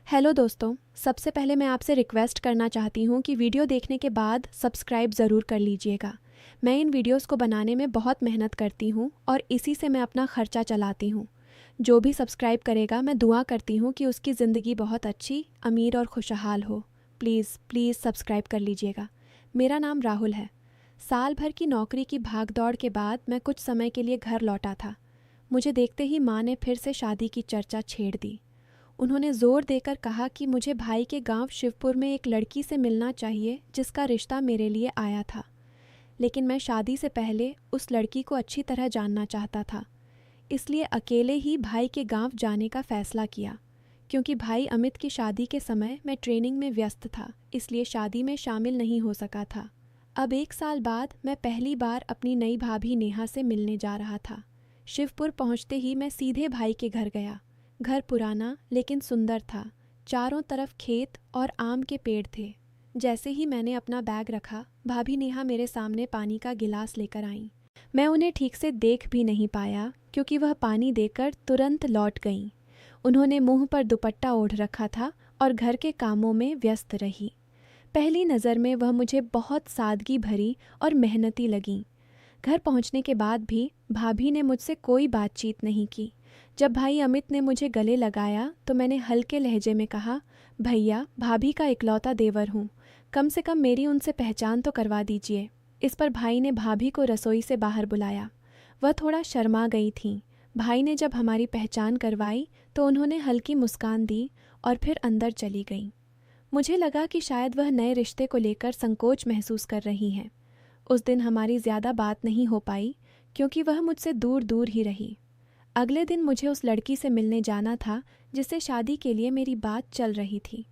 Hello दोस्तों, सबसे पहले मैं आपसे रिक्वेस्ट करना चाहती हूँ कि वीडियो देखने के बाद सब्सक्राइब ज़रूर कर लीजिएगा। मैं इन वीडियोस को बनाने में बहुत मेहनत करती हूँ और इसी से मैं अपना खर्चा चलाती हूँ। जो भी सब्सक्राइब करेगा मैं दुआ करती हूँ कि उसकी ज़िंदगी बहुत अच्छी, अमीर और खुशहाल हो। प्लीज़ प्लीज़ सब्सक्राइब कर लीजिएगा। मेरा नाम राहुल है। साल भर की नौकरी की भागदौड़ के बाद मैं कुछ समय के लिए घर लौटा था। मुझे देखते ही माँ ने फिर से शादी की चर्चा छेड़ दी। उन्होंने ज़ोर देकर कहा कि मुझे भाई के गांव शिवपुर में एक लड़की से मिलना चाहिए जिसका रिश्ता मेरे लिए आया था। लेकिन मैं शादी से पहले उस लड़की को अच्छी तरह जानना चाहता था, इसलिए अकेले ही भाई के गांव जाने का फ़ैसला किया। क्योंकि भाई अमित की शादी के समय मैं ट्रेनिंग में व्यस्त था, इसलिए शादी में शामिल नहीं हो सका था। अब 1 साल बाद मैं पहली बार अपनी नई भाभी नेहा से मिलने जा रहा था। शिवपुर पहुंचते ही मैं सीधे भाई के घर गया। घर पुराना लेकिन सुंदर था। चारों तरफ खेत और आम के पेड़ थे। जैसे ही मैंने अपना बैग रखा, भाभी नेहा मेरे सामने पानी का गिलास लेकर आईं। मैं उन्हें ठीक से देख भी नहीं पाया क्योंकि वह पानी देकर तुरंत लौट गईं। उन्होंने मुंह पर दुपट्टा ओढ़ रखा था और घर के कामों में व्यस्त रही। पहली नज़र में वह मुझे बहुत सादगी भरी और मेहनती लगीं। घर पहुंचने के बाद भी भाभी ने मुझसे कोई बातचीत नहीं की। जब भाई अमित ने मुझे गले लगाया तो मैंने हल्के लहजे में कहा, भैया भाभी का इकलौता देवर हूँ, कम से कम मेरी उनसे पहचान तो करवा दीजिए। इस पर भाई ने भाभी को रसोई से बाहर बुलाया। वह थोड़ा शर्मा गई थीं। भाई ने जब हमारी पहचान करवाई तो उन्होंने हल्की मुस्कान दी और फिर अंदर चली गईं। मुझे लगा कि शायद वह नए रिश्ते को लेकर संकोच महसूस कर रही हैं। उस दिन हमारी ज़्यादा बात नहीं हो पाई क्योंकि वह मुझसे दूर दूर ही रही। अगले दिन मुझे उस लड़की से मिलने जाना था जिससे शादी के लिए मेरी बात चल रही थी।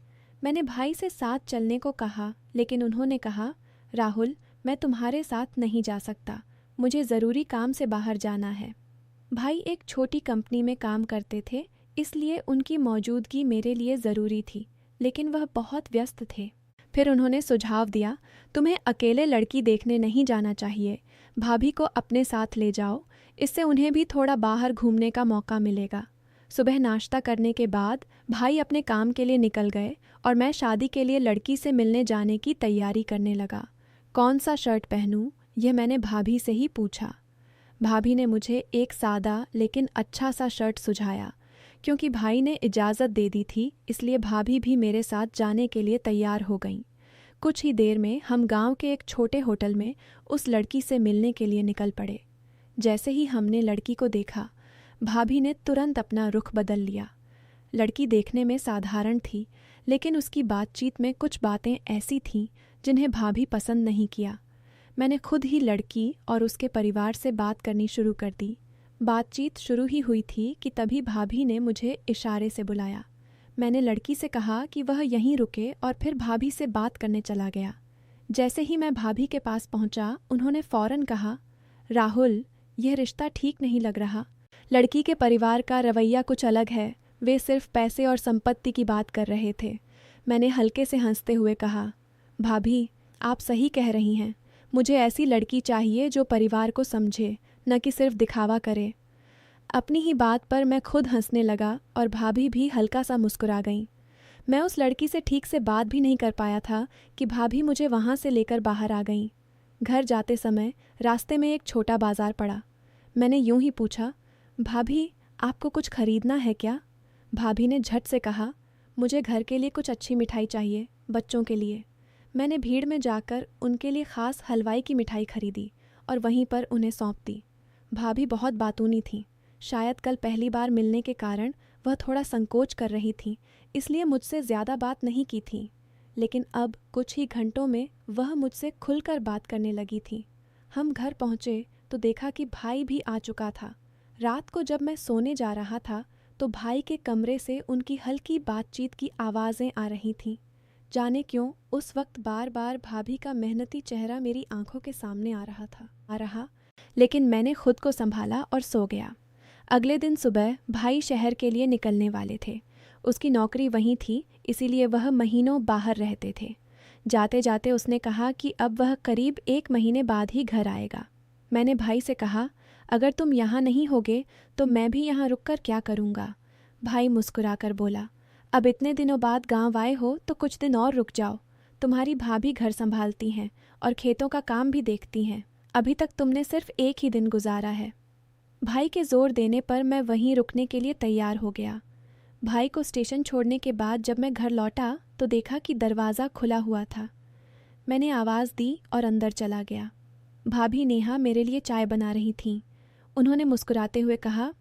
मैंने भाई से साथ चलने को कहा, लेकिन उन्होंने कहा, राहुल मैं तुम्हारे साथ नहीं जा सकता, मुझे ज़रूरी काम से बाहर जाना है। भाई एक छोटी कंपनी में काम करते थे, इसलिए उनकी मौजूदगी मेरे लिए ज़रूरी थी, लेकिन वह बहुत व्यस्त थे। फिर उन्होंने सुझाव दिया, तुम्हें अकेले लड़की देखने नहीं जाना चाहिए, भाभी को अपने साथ ले जाओ, इससे उन्हें भी थोड़ा बाहर घूमने का मौका मिलेगा। सुबह नाश्ता करने के बाद भाई अपने काम के लिए निकल गए और मैं शादी के लिए लड़की से मिलने जाने की तैयारी करने लगा। कौन सा शर्ट पहनूं, यह मैंने भाभी से ही पूछा। भाभी ने मुझे एक सादा लेकिन अच्छा सा शर्ट सुझाया। क्योंकि भाई ने इजाज़त दे दी थी, इसलिए भाभी भी मेरे साथ जाने के लिए तैयार हो गईं। कुछ ही देर में हम गांव के एक छोटे होटल में उस लड़की से मिलने के लिए निकल पड़े। जैसे ही हमने लड़की को देखा, भाभी ने तुरंत अपना रुख बदल लिया। लड़की देखने में साधारण थी, लेकिन उसकी बातचीत में कुछ बातें ऐसी थीं जिन्हें भाभी पसंद नहीं किया। मैंने खुद ही लड़की और उसके परिवार से बात करनी शुरू कर दी। बातचीत शुरू ही हुई थी कि तभी भाभी ने मुझे इशारे से बुलाया। मैंने लड़की से कहा कि वह यहीं रुके और फिर भाभी से बात करने चला गया। जैसे ही मैं भाभी के पास पहुंचा, उन्होंने फ़ौरन कहा, राहुल यह रिश्ता ठीक नहीं लग रहा। लड़की के परिवार का रवैया कुछ अलग है, वे सिर्फ पैसे और संपत्ति की बात कर रहे थे। मैंने हल्के से हंसते हुए कहा, भाभी आप सही कह रही हैं, मुझे ऐसी लड़की चाहिए जो परिवार को समझे, न कि सिर्फ दिखावा करे। अपनी ही बात पर मैं खुद हंसने लगा और भाभी भी हल्का सा मुस्कुरा गईं। मैं उस लड़की से ठीक से बात भी नहीं कर पाया था कि भाभी मुझे वहाँ से लेकर बाहर आ गईं। घर जाते समय रास्ते में एक छोटा बाजार पड़ा। मैंने यूं ही पूछा, भाभी आपको कुछ खरीदना है क्या? भाभी ने झट से कहा, मुझे घर के लिए कुछ अच्छी मिठाई चाहिए, बच्चों के लिए। मैंने भीड़ में जाकर उनके लिए ख़ास हलवाई की मिठाई खरीदी और वहीं पर उन्हें सौंप दी। भाभी बहुत बातूनी थीं। शायद कल पहली बार मिलने के कारण वह थोड़ा संकोच कर रही थीं, इसलिए मुझसे ज़्यादा बात नहीं की थीं। लेकिन अब कुछ ही घंटों में वह मुझसे खुलकर बात करने लगी थीं। हम घर पहुँचे तो देखा कि भाई भी आ चुका था। रात को जब मैं सोने जा रहा था तो भाई के कमरे से उनकी हल्की बातचीत की आवाज़ें आ रही थीं। जाने क्यों उस वक्त बार बार भाभी का मेहनती चेहरा मेरी आंखों के सामने आ रहा, लेकिन मैंने खुद को संभाला और सो गया। अगले दिन सुबह भाई शहर के लिए निकलने वाले थे। उसकी नौकरी वहीं थी, इसीलिए वह महीनों बाहर रहते थे। जाते जाते उसने कहा कि अब वह करीब 1 महीने बाद ही घर आएगा। मैंने भाई से कहा, अगर तुम यहाँ नहीं होगे तो मैं भी यहाँ रुककर क्या करूँगा? भाई मुस्कुराकर बोला, अब इतने दिनों बाद गांव आए हो तो कुछ दिन और रुक जाओ। तुम्हारी भाभी घर संभालती हैं और खेतों का काम भी देखती हैं। अभी तक तुमने सिर्फ एक ही दिन गुजारा है। भाई के जोर देने पर मैं वहीं रुकने के लिए तैयार हो गया। भाई को स्टेशन छोड़ने के बाद जब मैं घर लौटा तो देखा कि दरवाज़ा खुला हुआ था। मैंने आवाज़ दी और अंदर चला गया। भाभी नेहा मेरे लिए चाय बना रही थीं। उन्होंने मुस्कुराते हुए कहा,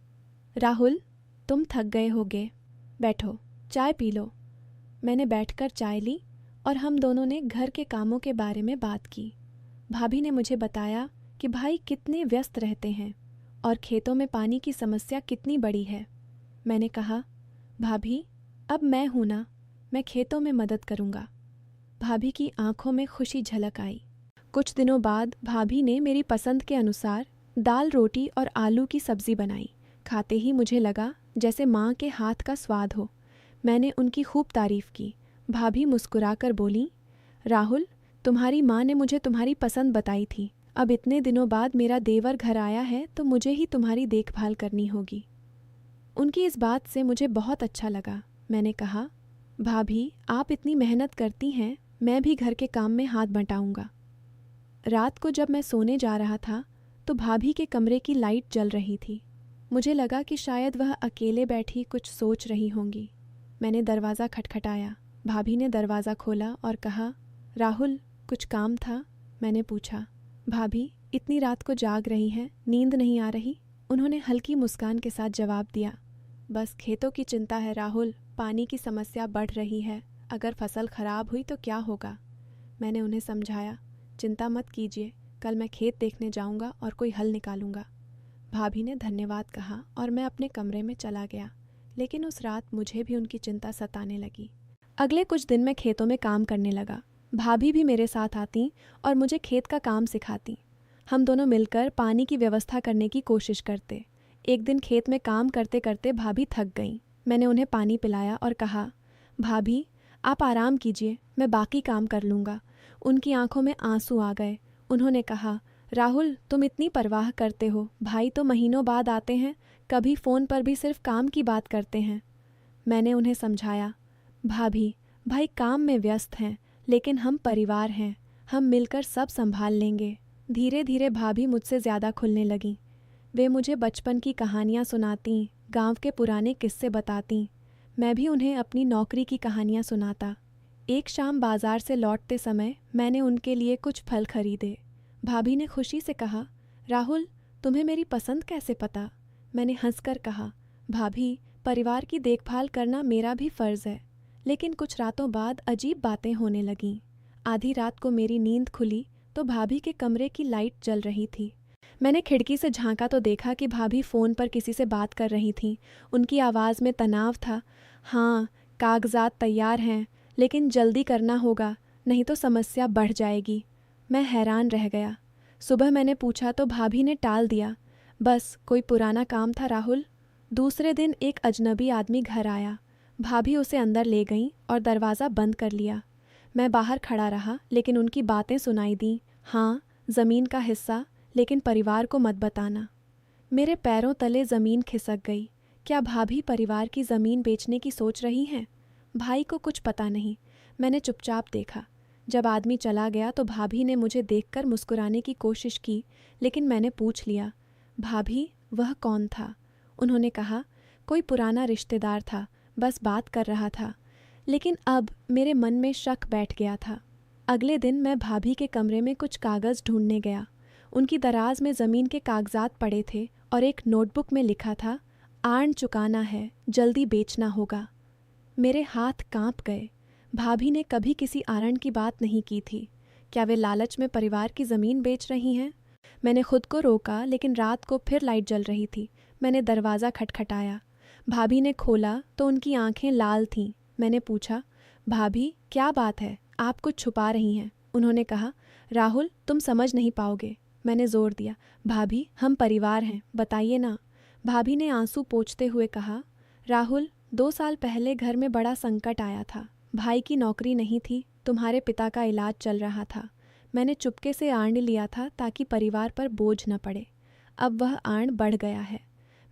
राहुल, तुम थक गए होगे, बैठो, चाय पी लो। मैंने बैठकर चाय ली और हम दोनों ने घर के कामों के बारे में बात की। भाभी ने मुझे बताया कि भाई कितने व्यस्त रहते हैं और खेतों में पानी की समस्या कितनी बड़ी है। मैंने कहा, भाभी, अब मैं हूं ना, मैं खेतों में मदद करूंगा। भाभी की आंखों में खुशी झलक आई। कुछ दिनों बाद भाभी ने मेरी पसंद के अनुसार दाल रोटी और आलू की सब्ज़ी बनाई। खाते ही मुझे लगा जैसे माँ के हाथ का स्वाद हो। मैंने उनकी खूब तारीफ़ की। भाभी मुस्कुराकर बोली, राहुल, तुम्हारी माँ ने मुझे तुम्हारी पसंद बताई थी। अब इतने दिनों बाद मेरा देवर घर आया है तो मुझे ही तुम्हारी देखभाल करनी होगी। उनकी इस बात से मुझे बहुत अच्छा लगा। मैंने कहा, भाभी, आप इतनी मेहनत करती हैं, मैं भी घर के काम में हाथ बंटाऊंगा। रात को जब मैं सोने जा रहा था तो भाभी के कमरे की लाइट जल रही थी। मुझे लगा कि शायद वह अकेले बैठी कुछ सोच रही होंगी। मैंने दरवाज़ा खटखटाया। भाभी ने दरवाज़ा खोला और कहा, राहुल, कुछ काम था? मैंने पूछा, भाभी, इतनी रात को जाग रही हैं, नींद नहीं आ रही? उन्होंने हल्की मुस्कान के साथ जवाब दिया, बस खेतों की चिंता है राहुल, पानी की समस्या बढ़ रही है। अगर फसल खराब हुई तो क्या होगा? मैंने उन्हें समझाया, चिंता मत कीजिए, कल मैं खेत देखने जाऊंगा और कोई हल निकालूंगा। भाभी ने धन्यवाद कहा और मैं अपने कमरे में चला गया। लेकिन उस रात मुझे भी उनकी चिंता सताने लगी। अगले कुछ दिन मैं खेतों में काम करने लगा। भाभी भी मेरे साथ आती और मुझे खेत का काम सिखाती। हम दोनों मिलकर पानी की व्यवस्था करने की कोशिश करते। एक दिन खेत में काम करते करते भाभी थक गईं। मैंने उन्हें पानी पिलाया और कहा, भाभी, आप आराम कीजिए, मैं बाकी काम कर लूँगा। उनकी आंखों में आंसू आ गए। उन्होंने कहा, राहुल, तुम इतनी परवाह करते हो, भाई तो महीनों बाद आते हैं, कभी फ़ोन पर भी सिर्फ काम की बात करते हैं। मैंने उन्हें समझाया, भाभी, भाई काम में व्यस्त हैं, लेकिन हम परिवार हैं, हम मिलकर सब संभाल लेंगे। धीरे धीरे भाभी मुझसे ज़्यादा खुलने लगीं। वे मुझे बचपन की कहानियाँ सुनातीं, गांव के पुराने किस्से बतातीं। मैं भी उन्हें अपनी नौकरी की कहानियाँ सुनाता। एक शाम बाजार से लौटते समय मैंने उनके लिए कुछ फल खरीदे। भाभी ने खुशी से कहा, राहुल, तुम्हें मेरी पसंद कैसे पता? मैंने हंसकर कहा, भाभी, परिवार की देखभाल करना मेरा भी फ़र्ज़ है। लेकिन कुछ रातों बाद अजीब बातें होने लगीं। आधी रात को मेरी नींद खुली तो भाभी के कमरे की लाइट जल रही थी। मैंने खिड़की से झांका तो देखा कि भाभी फ़ोन पर किसी से बात कर रही थीं। उनकी आवाज़ में तनाव था। हाँ, कागजात तैयार हैं, लेकिन जल्दी करना होगा, नहीं तो समस्या बढ़ जाएगी। मैं हैरान रह गया। सुबह मैंने पूछा तो भाभी ने टाल दिया, बस कोई पुराना काम था राहुल। दूसरे दिन एक अजनबी आदमी घर आया। भाभी उसे अंदर ले गईं और दरवाज़ा बंद कर लिया। मैं बाहर खड़ा रहा, लेकिन उनकी बातें सुनाई दीं। हाँ, ज़मीन का हिस्सा, लेकिन परिवार को मत बताना। मेरे पैरों तले ज़मीन खिसक गई। क्या भाभी परिवार की ज़मीन बेचने की सोच रही हैं? भाई को कुछ पता नहीं। मैंने चुपचाप देखा। जब आदमी चला गया तो भाभी ने मुझे देखकर मुस्कुराने की कोशिश की, लेकिन मैंने पूछ लिया, भाभी, वह कौन था? उन्होंने कहा, कोई पुराना रिश्तेदार था, बस बात कर रहा था। लेकिन अब मेरे मन में शक बैठ गया था। अगले दिन मैं भाभी के कमरे में कुछ कागज़ ढूंढने गया। उनकी दराज में ज़मीन के कागजात पड़े थे और एक नोटबुक में लिखा था, आर्न चुकाना है, जल्दी बेचना होगा। मेरे हाथ कांप गए। भाभी ने कभी किसी आरण की बात नहीं की थी। क्या वे लालच में परिवार की ज़मीन बेच रही हैं? मैंने खुद को रोका, लेकिन रात को फिर लाइट जल रही थी। मैंने दरवाज़ा खटखटाया। भाभी ने खोला तो उनकी आंखें लाल थीं। मैंने पूछा, भाभी, क्या बात है, आप कुछ छुपा रही हैं? उन्होंने कहा, राहुल, तुम समझ नहीं पाओगे। मैंने ज़ोर दिया, भाभी, हम परिवार हैं, बताइए ना। भाभी ने आंसू पोंछते हुए कहा, राहुल, 2 साल पहले घर में बड़ा संकट आया था। भाई की नौकरी नहीं थी, तुम्हारे पिता का इलाज चल रहा था। मैंने चुपके से आर्ण लिया था ताकि परिवार पर बोझ न पड़े। अब वह आर्ण बढ़ गया है।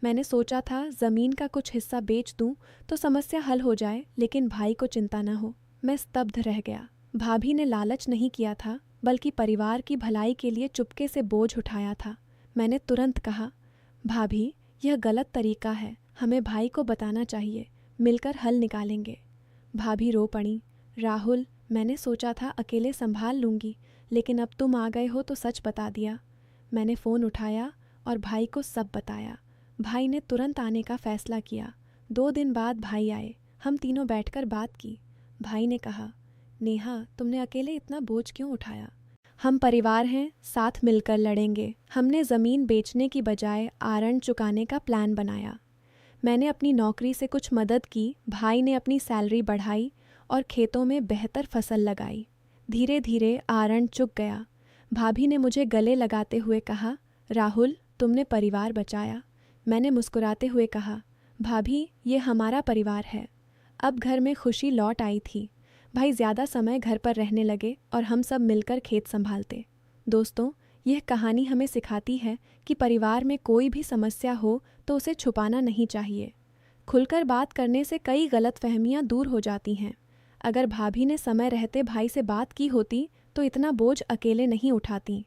मैंने सोचा था ज़मीन का कुछ हिस्सा बेच दूं तो समस्या हल हो जाए, लेकिन भाई को चिंता न हो। मैं स्तब्ध रह गया। भाभी ने लालच नहीं किया था, बल्कि परिवार की भलाई के लिए चुपके से बोझ उठाया था। मैंने तुरंत कहा, भाभी, यह गलत तरीका है, हमें भाई को बताना चाहिए, मिलकर हल निकालेंगे। भाभी रो पड़ी। राहुल, मैंने सोचा था अकेले संभाल लूँगी, लेकिन अब तुम आ गए हो तो सच बता दिया। मैंने फ़ोन उठाया और भाई को सब बताया। भाई ने तुरंत आने का फ़ैसला किया। 2 दिन बाद भाई आए। हम तीनों बैठकर बात की। भाई ने कहा, नेहा, तुमने अकेले इतना बोझ क्यों उठाया? हम परिवार हैं, साथ मिलकर लड़ेंगे। हमने ज़मीन बेचने की बजाय आरण चुकाने का प्लान बनाया। मैंने अपनी नौकरी से कुछ मदद की, भाई ने अपनी सैलरी बढ़ाई और खेतों में बेहतर फसल लगाई। धीरे धीरे आरण चुक गया। भाभी ने मुझे गले लगाते हुए कहा, राहुल, तुमने परिवार बचाया। मैंने मुस्कुराते हुए कहा, भाभी, ये हमारा परिवार है। अब घर में खुशी लौट आई थी। भाई ज़्यादा समय घर पर रहने लगे और हम सब मिलकर खेत संभालते। दोस्तों, यह कहानी हमें सिखाती है कि परिवार में कोई भी समस्या हो तो उसे छुपाना नहीं चाहिए। खुलकर बात करने से कई गलतफहमियां दूर हो जाती हैं। अगर भाभी ने समय रहते भाई से बात की होती तो इतना बोझ अकेले नहीं उठाती।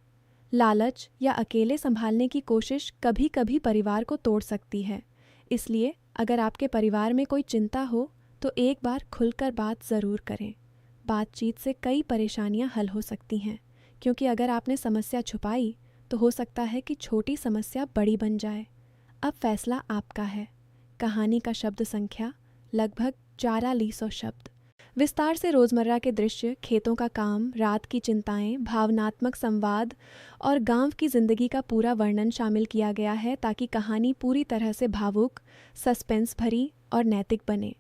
लालच या अकेले संभालने की कोशिश कभी कभी परिवार को तोड़ सकती है। इसलिए अगर आपके परिवार में कोई चिंता हो तो एक बार खुलकर बात ज़रूर करें। बातचीत से कई परेशानियां हल हो सकती हैं, क्योंकि अगर आपने समस्या छुपाई तो हो सकता है कि छोटी समस्या बड़ी बन जाए। अब फैसला आपका है। कहानी का शब्द संख्या लगभग 4400 शब्द। विस्तार से रोज़मर्रा के दृश्य, खेतों का काम, रात की चिंताएं, भावनात्मक संवाद और गांव की ज़िंदगी का पूरा वर्णन शामिल किया गया है ताकि कहानी पूरी तरह से भावुक, सस्पेंस भरी और नैतिक बने।